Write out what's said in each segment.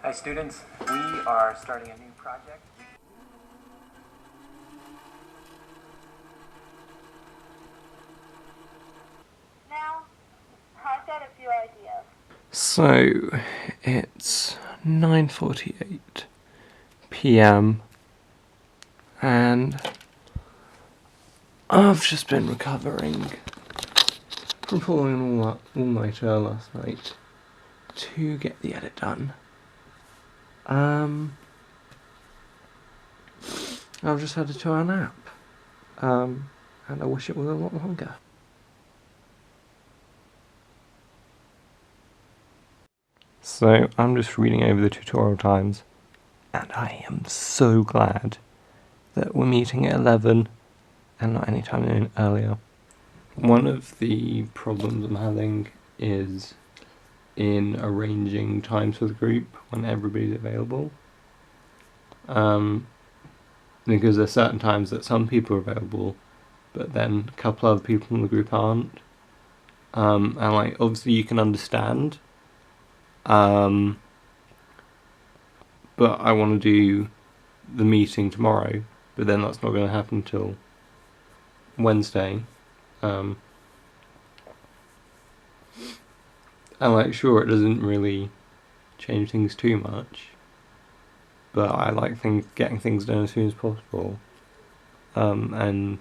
Hi students, we are starting a new project. Now, I've got a few ideas. So, it's 9:48 PM and I've just been recovering from pulling an all-nighter last night to get the edit done. I've just had a 2-hour nap, and I wish it was a lot longer. So I'm just reading over the tutorial times, and I am so glad that we're meeting at 11 and not any time earlier. One of the problems I'm having is in arranging times for the group when everybody's available. Because there's certain times that some people are available, but then a couple other people in the group aren't. And like, obviously you can understand. But I want to do the meeting tomorrow, but then that's not going to happen until Wednesday. And like, sure, it doesn't really change things too much, but I like getting things done as soon as possible. And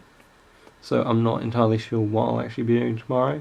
so I'm not entirely sure what I'll actually be doing tomorrow.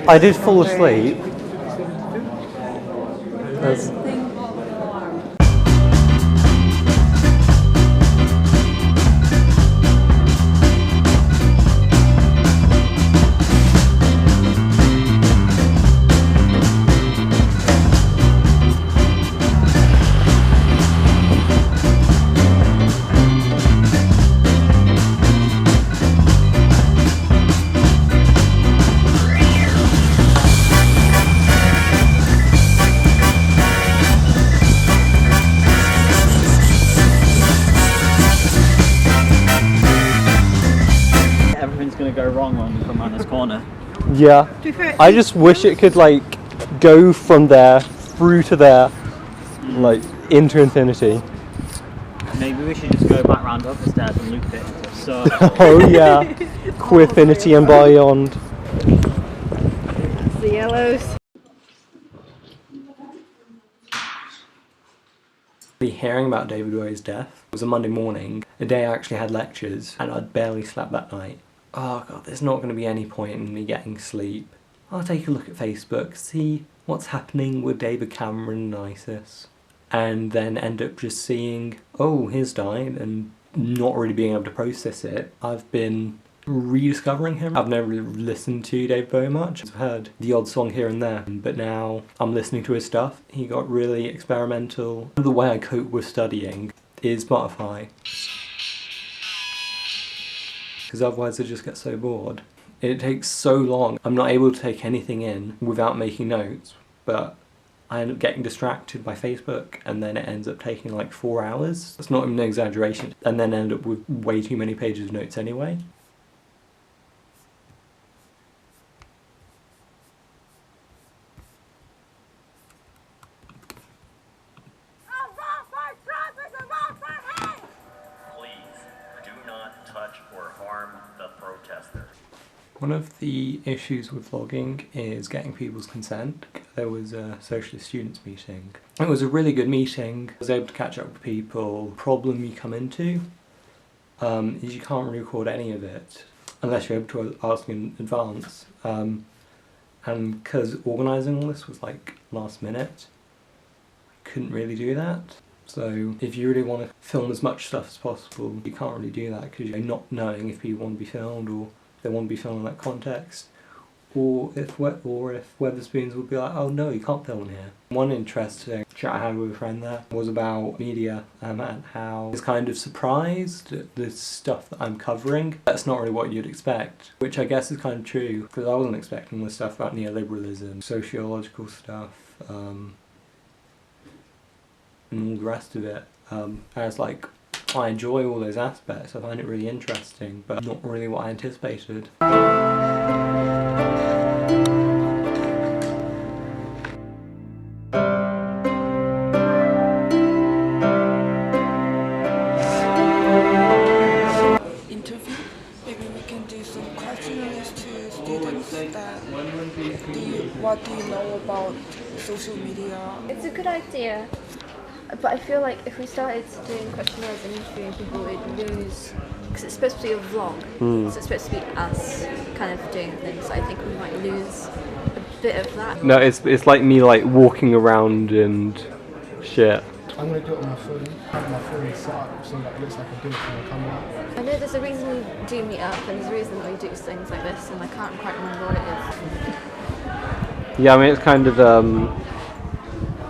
I did fall asleep. Gonna go wrong when we come around this corner. Yeah. I just wish it could like go from there through to there, like into infinity. Maybe we should just go back round up the stairs and loop it. So. Oh yeah. Quinfinity and beyond. The yellows. Hearing about David Way's death, it was a Monday morning, a day I actually had lectures, and I'd barely slept that night. Oh god, there's not going to be any point in me getting sleep. I'll take a look at Facebook, see what's happening with David Cameron and ISIS, and then end up just seeing, oh, he's died, and not really being able to process it. I've been rediscovering him. I've never listened to David Bowie much. I've heard the odd song here and there, but now I'm listening to his stuff. He got really experimental. The way I cope with studying is Spotify, because otherwise I just get so bored. It takes so long. I'm not able to take anything in without making notes, but I end up getting distracted by Facebook, and then it ends up taking like 4 hours. That's not even an exaggeration. And then end up with way too many pages of notes anyway. One of the issues with vlogging is getting people's consent. There was a socialist students meeting. It was a really good meeting. I was able to catch up with people. The problem you come into is you can't record any of it. unless you're able to ask in advance. And because organising all this was like last minute, I couldn't really do that. So if you really want to film as much stuff as possible, you can't really do that because you're not knowing if people want to be filmed or if they want to be filmed in that context. Or if Wetherspoons would be like, oh no, you can't film here. One interesting chat I had with a friend there was about media and how he's kind of surprised at the stuff that I'm covering. That's not really what you'd expect, which I guess is kind of true, because I wasn't expecting the stuff about neoliberalism, sociological stuff, and all the rest of it. I was like, I enjoy all those aspects, I find it really interesting, but not really what I anticipated. What do you know about social media? It's a good idea, but I feel like if we started doing questionnaires and interviewing people, we'd lose, because it's supposed to be a vlog, so it's supposed to be us kind of doing things, so I think we might lose a bit of that. No, it's like me like walking around and shit. I'm going to do it on my phone, have my phone set up so that it looks like I did it on the camera. I know there's a reason we do meet up, and there's a reason we do things like this, and I can't quite remember what it is. Yeah, I mean it's kind of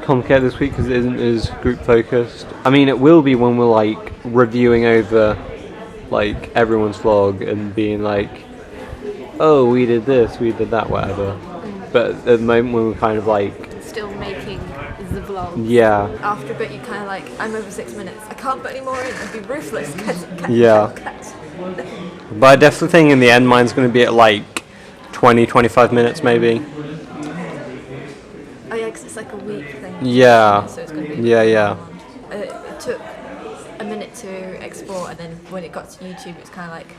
complicated this week because it isn't as group focused. I mean it will be when we're like reviewing over like everyone's vlog and being like, oh we did this, we did that, whatever. But at the moment when we're kind of like still making the vlog. Yeah. After a bit you kind of like, I'm over 6 minutes, I can't put any more in, I'd be ruthless. Cut. But I definitely think in the end mine's going to be at like 20-25 minutes maybe. Oh yeah, because it's like a week thing. Yeah. So it's going to be it took a minute to export, and then when it got to YouTube, it's kind of like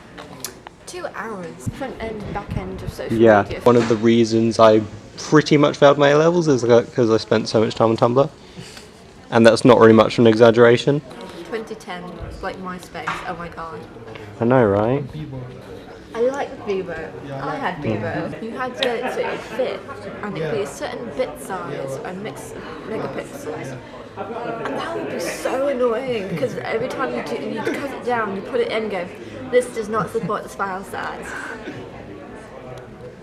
2 hours. Front end, back end of social media. One of the reasons I pretty much failed my A-levels is because I spent so much time on Tumblr. And that's not really much of an exaggeration. 2010, like MySpace, oh my god. I know, right? I like Bebo. I had Bebo. You had to get it so it would fit, and it'd be a certain bit size and mix of megapixels. And that would be so annoying because every time you cut it down, you put it in and go, this does not support this file size.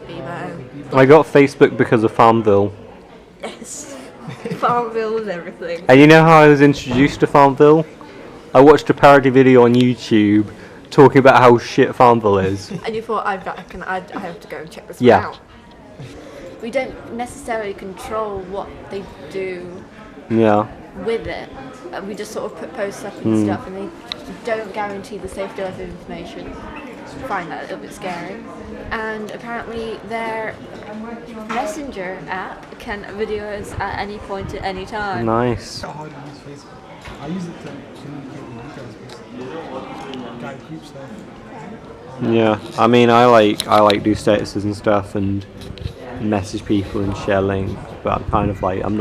Bebo. I got Facebook because of Farmville. Yes. Farmville was everything. And you know how I was introduced to Farmville? I watched a parody video on YouTube talking about how shit Farmville is. And you thought, I have to go and check this one Yeah. out. We don't necessarily control what they do Yeah. with it. We just sort of put posts up and stuff, and they don't guarantee the safety of the information. I find that a little bit scary. And apparently their messenger app can video us at any point at any time. Nice. It's hard to use Facebook. I use it to communicate with you guys, guide group stuff. Yeah. I mean I like do statuses and stuff and message people and share links, but I'm kind of like I'm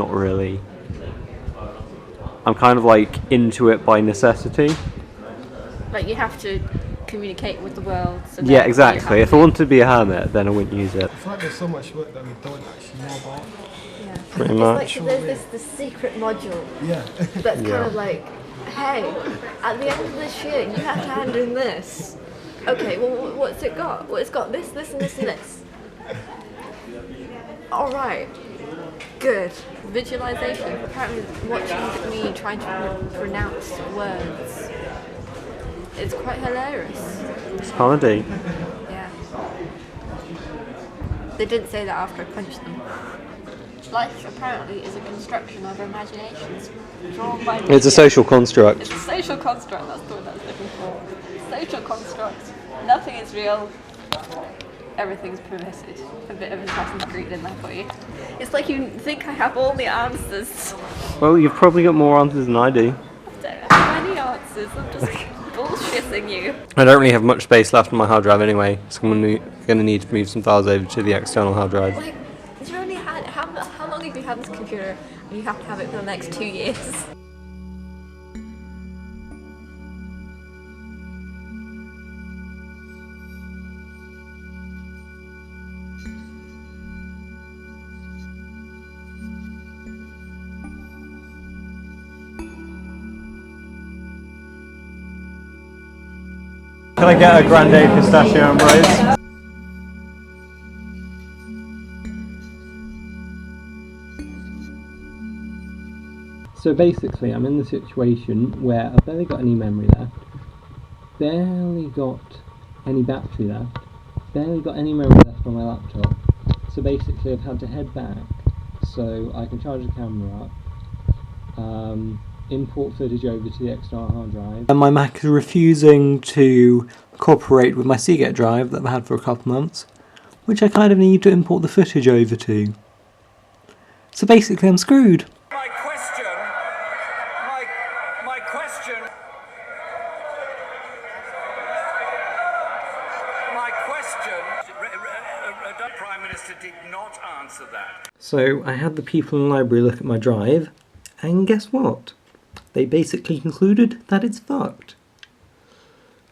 kind of like into it by necessity. Like you have to communicate with the world. So Yeah, exactly. If I wanted to be a hermit, then I wouldn't use it. I feel like there's so much work that we don't actually know about. Yeah. Pretty it's much. Like there's this secret module Yeah. that's kind of like, hey, at the end of this year, you have to hand in this. Okay, well, what's it got? Well, it's got this, this, and this, and this. All right. Good. Visualization. Apparently, watching me trying to pronounce words is quite hilarious. It's comedy. Yeah. They didn't say that after I punched them. Life apparently is a construction of imaginations drawn by media. It's a social construct. It's a social construct, that's the word I was looking for. Social construct. Nothing is real. Everything's permitted. A bit of Assassin's Creed in there for you. It's like you think I have all the answers. Well, you've probably got more answers than I do. I don't have any answers, I'm just bullshitting you. I don't really have much space left on my hard drive anyway, so I'm going to need to move some files over to the external hard drive. Like, you only had, how long have you had this computer and you have to have it for the next 2 years? Can I get a grande pistachio and rose? So basically I'm in the situation where I've barely got any memory left, barely got any battery left, barely got any memory left on my laptop. So basically I've had to head back so I can charge the camera up, import footage over to the external hard drive. And my Mac is refusing to cooperate with my Seagate drive that I've had for a couple months, which I kind of need to import the footage over to. So basically I'm screwed. Prime Minister did not answer that. So I had the people in the library look at my drive, and guess what? They basically concluded that it's fucked.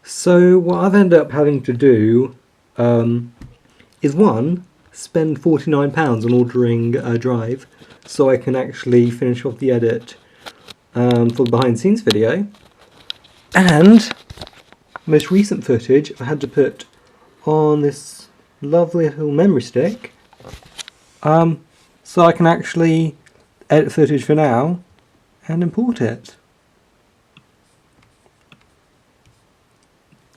So what I've ended up having to do is one, spend £49 on ordering a drive so I can actually finish off the edit for the behind the scenes video, and most recent footage I had to put on this lovely little memory stick, so I can actually edit footage for now and import it.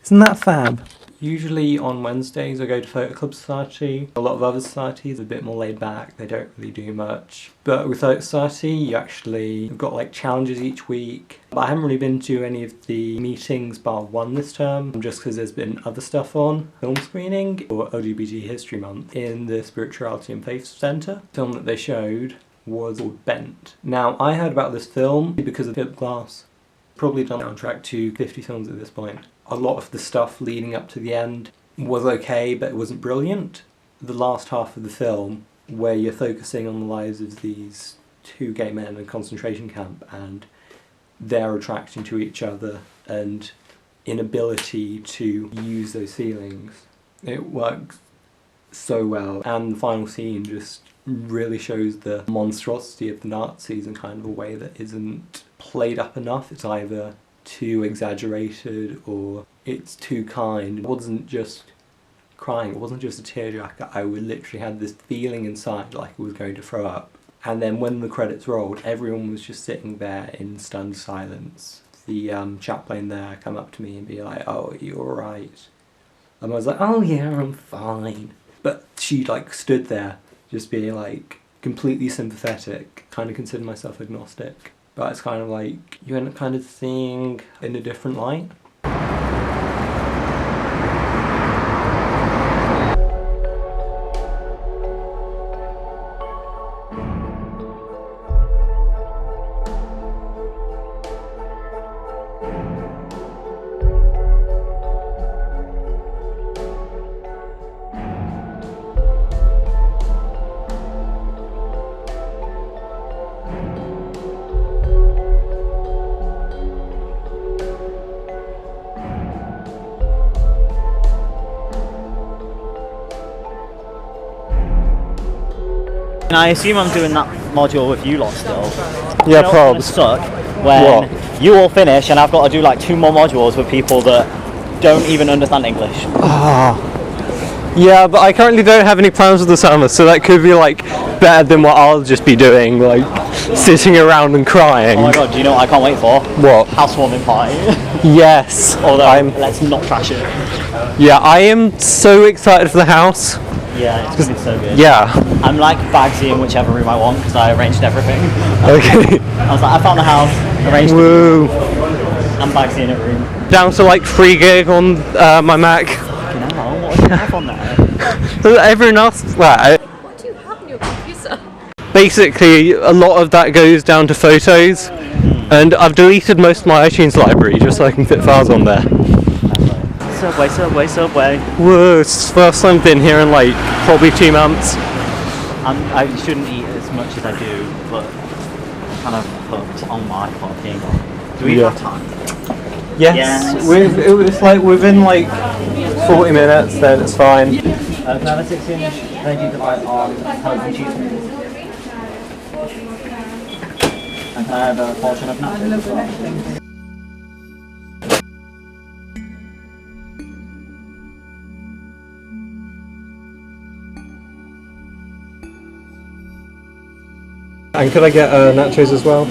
Isn't that fab? Usually on Wednesdays I go to Photo Club Society. A lot of other societies are a bit more laid back, they don't really do much. But with Photo Society you actually have got like challenges each week. But I haven't really been to any of the meetings bar one this term, just because there's been other stuff on. Film screening or LGBT History Month in the Spirituality and Faith Centre. The film that they showed was called Bent. Now I heard about this film because of Philip Glass. Probably done the soundtrack to 50 films at this point. A lot of the stuff leading up to the end was okay, but it wasn't brilliant. The last half of the film, where you're focusing on the lives of these two gay men in a concentration camp and their attraction to each other and inability to use those feelings, it works so well. And the final scene just really shows the monstrosity of the Nazis in kind of a way that isn't played up enough. It's either too exaggerated or it's too kind. It wasn't just crying, it wasn't just a tearjerker. I literally had this feeling inside like I was going to throw up. And then when the credits rolled, everyone was just sitting there in stunned silence. The chaplain there come up to me and be like, "Oh, are you alright?" And I was like, "Oh yeah, I'm fine." But she like stood there just being like completely sympathetic, kind of consider myself agnostic. But it's kind of like, you end up kind of seeing in a different light. And I assume I'm doing that module with you lot still. Yeah, probs. Suck when you all finish and I've got to do like 2 more modules with people that don't even understand English. Yeah, but I currently don't have any plans for the summer, so that could be like better than what I'll just be doing, like sitting around and crying. Oh my god, do you know what I can't wait for? What? Housewarming party. Yes. Although, let's not trash it. Yeah, I am so excited for the house. Yeah, it's gonna be so good. Yeah. I'm like Bagsy in whichever room I want because I arranged everything. Okay. I was like, I found the house, arranged the room. I'm Bagsy in a room. Down to like 3 gig on my Mac. Fucking hell, what do you have on there? Everyone else, well, What do you have on your computer? basically a lot of that goes down to photos, and I've deleted most of my iTunes library just so I can fit files on there. Subway, subway, subway. Whoa, it's the first time I've been here in like probably 2 months. I shouldn't eat as much as I do, but I'm kind of hooked on my fucking. Do we have time? Yes. It's like within like 40 minutes, then it's fine. Can I have a 6-inch veggie delight on healthy cheese? And can I have a portion of nachos as well? And could I get nachos as well?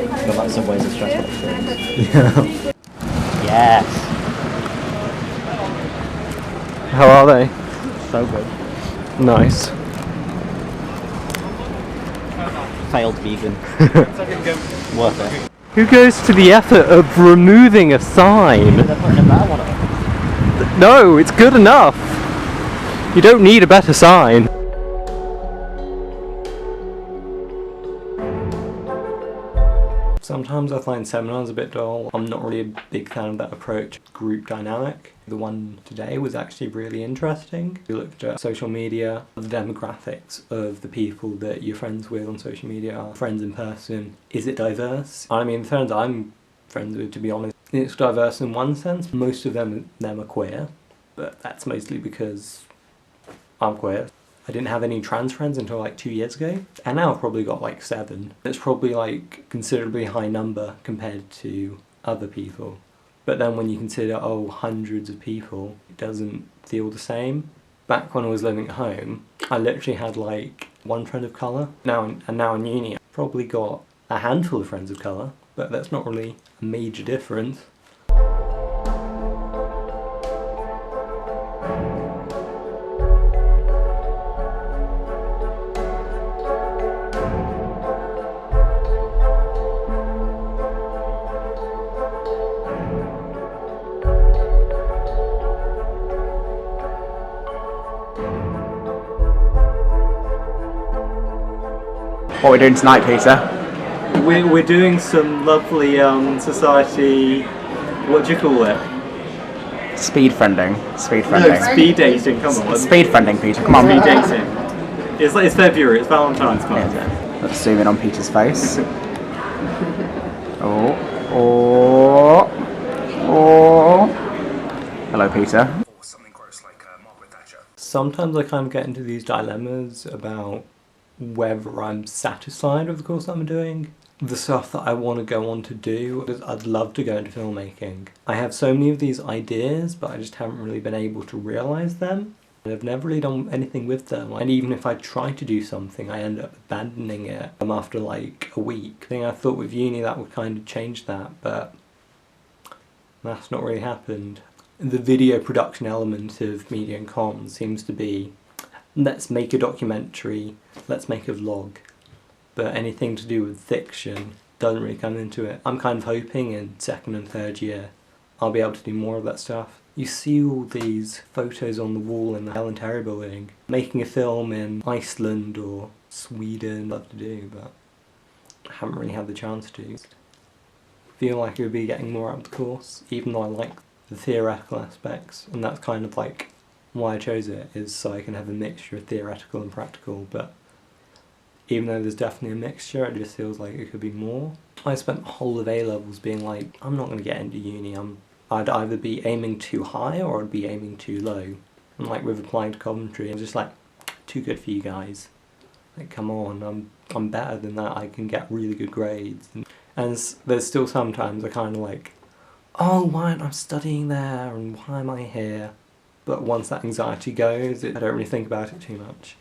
I feel like Subway's a stressful experience. Yeah. Yes. How are they? So good. Nice. Failed vegan. Worth it. Who goes to the effort of removing a sign? They're putting a better one up. No, it's good enough. You don't need a better sign. Sometimes I find seminars a bit dull. I'm not really a big fan of that approach. Group dynamic. The one today was actually really interesting. We looked at social media, the demographics of the people that you're friends with on social media, are friends in person. Is it diverse? I mean, the friends I'm friends with, to be honest, it's diverse in one sense. Most of them are queer, but that's mostly because I'm queer. I didn't have any trans friends until like 2 years ago, and now I've probably got like 7. It's probably like considerably high number compared to other people. But then when you consider, oh, hundreds of people, it doesn't feel the same. Back when I was living at home, I literally had like 1 friend of colour. Now in uni, I've probably got a handful of friends of colour, but that's not really a major difference. What are we doing tonight, Peter? We're doing some lovely society, what do you call it? Speed friending. Speed No, friending. speed dating, come on. Speed friending, Peter. Come on. Speed dating. It's February, it's Valentine's month. Let's zoom in on Peter's face. Oh. Hello, Peter. Sometimes I kind of get into these dilemmas about whether I'm satisfied with the course that I'm doing. The stuff that I want to go on to do, I'd love to go into filmmaking. I have so many of these ideas, but I just haven't really been able to realise them. I've never really done anything with them, and even if I try to do something, I end up abandoning it after like a week. I thought with uni that would kind of change that, but that's not really happened. The video production element of media and comms seems to be, let's make a documentary, let's make a vlog, but anything to do with fiction doesn't really come into it. I'm kind of hoping in 2nd and 3rd year I'll be able to do more of that stuff. You see all these photos on the wall in the Helen Terry building. Making a film in Iceland or Sweden, I'd love to do, but I haven't really had the chance to. Feel like I would be getting more out of the course, even though I like the theoretical aspects, and that's kind of like why I chose it, is so I can have a mixture of theoretical and practical, but even though there's definitely a mixture, it just feels like it could be more. I spent the whole of A-levels being like, I'm not going to get into uni, I'd either be aiming too high or I'd be aiming too low. And like with applying to Coventry, I'm just like, too good for you guys. Like, come on, I'm better than that, I can get really good grades. And there's still sometimes I kind of like, oh, why aren't I studying there, and why am I here? But once that anxiety goes, I don't really think about it too much.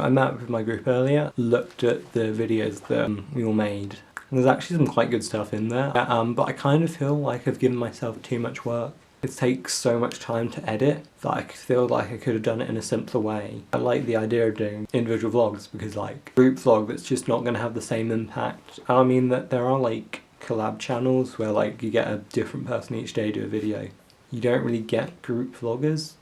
I met with my group earlier, looked at the videos that we all made, and there's actually some quite good stuff in there, but I kind of feel like I've given myself too much work. It takes so much time to edit that I feel like I could have done it in a simpler way. I like the idea of doing individual vlogs because like group vlog that's just not going to have the same impact. I mean that there are like collab channels where like you get a different person each day do a video. You don't really get group vloggers.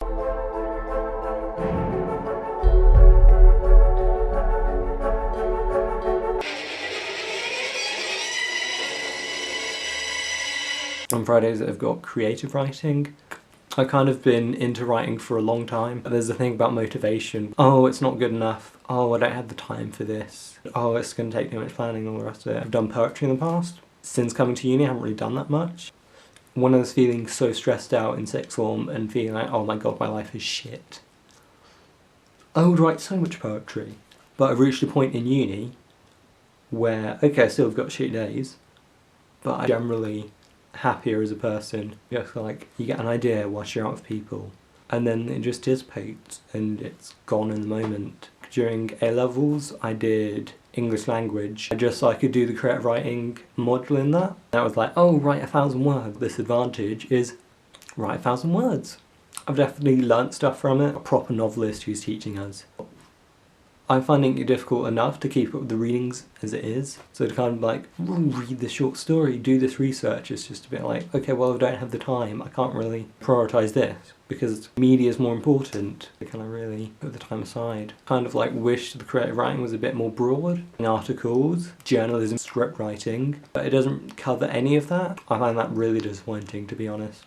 On Fridays I've got creative writing. I've kind of been into writing for a long time. There's a thing about motivation. Oh, it's not good enough. Oh, I don't have the time for this. Oh, it's going to take too much planning and all the rest of it. I've done poetry in the past. Since coming to uni I haven't really done that much. when I was feeling so stressed out in sixth form and feeling like, oh my god, my life is shit, I would write so much poetry. But I've reached a point in uni where, okay, I still have got shit days, but I'm generally happier as a person. Just like, you get an idea whilst you're out with people, and then it just dissipates and it's gone in the moment. During A-levels, I did English language, just so I could do the creative writing module in that. That was like, oh, write 1,000 words. This advantage is write 1,000 words. I've definitely learnt stuff from it. A proper novelist who's teaching us. I'm finding it difficult enough to keep up with the readings as it is. So to kind of like, read this short story, do this research, it's just a bit like, okay, well, I don't have the time. I can't really prioritise this because media is more important. I kind of really put the time aside. Kind of like wish the creative writing was a bit more broad. Articles, journalism, script writing, but it doesn't cover any of that. I find that really disappointing, to be honest.